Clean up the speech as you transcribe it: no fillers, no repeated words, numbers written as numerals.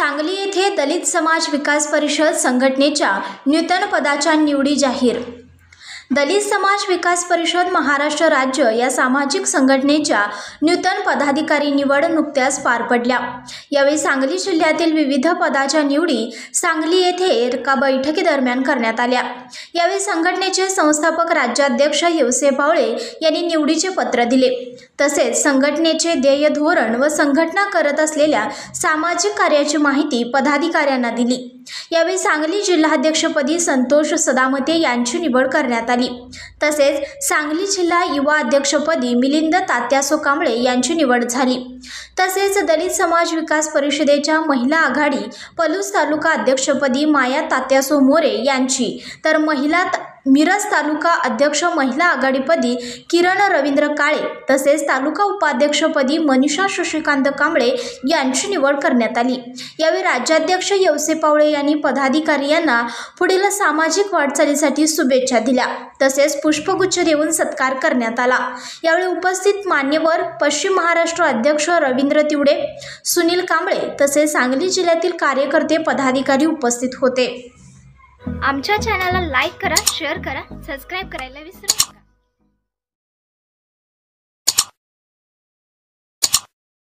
सांगली येथे दलित समाज विकास परिषद संघटनेच्या नूतन पदाच्या निवडी जाहीर। दलित समाज विकास परिषद महाराष्ट्र राज्य या सामाजिक संघटनेच्या नूतन पदाधिकारी निवड नुकत्याच पार पडल्या। यावेळी सांगली जिल्ह्यातील विविध पदाच्या निवडी सांगली येथे एका बैठकीदरम्यान करण्यात आल्या। यावेळी संघटनेचे संस्थापक राज्याध्यक्ष यवसे पावळे यांनी निवडीचे पत्र दिले। तसेच संघटनेचे ध्येय धोरण व संघटना करत असलेल्या सामाजिक कार्याची माहिती पदाधिकाऱ्यांना दिली। यावेळी सांगली जिल्हाध्यक्षपदी संतोष सदामते यांची निवड करण्यात आली। तसेच सांगली जिल्हा युवा अध्यक्षपदी मिलिंद तात्यासो कांबळे यांची निवड झाली। तसेच दलित समाज विकास परिषदेच्या महिला आघाडी पलूस तालुका अध्यक्षपदी माया तात्यासो मोरे यांची, तर मिरज तालुका अध्यक्ष महिला आघाडीपदी किरण रवींद्र काळे तसेच तालुका उपाध्यक्षपदी मनीषा शशिकांत कांबळे यांची निवड करण्यात आली। यावेळी राज्याध्यक्ष यवसे पावळे यांनी पदाधिकारी यांना पुढील सामाजिक वाटचालीसाठी शुभेच्छा दिल्या। तसेच पुष्पगुच्छ देऊन सत्कार करण्यात आला। यावेळी उपस्थित मान्यवर पश्चिम महाराष्ट्र अध्यक्ष रवींद्र तिवडे, सुनील कांबळे तसेच सांगली जिल्ह्यातील कार्यकर्ते पदाधिकारी उपस्थित होते। आमच्या चॅनलला लाईक करा, शेअर करा, सबस्क्राईब करायला विसरू नका।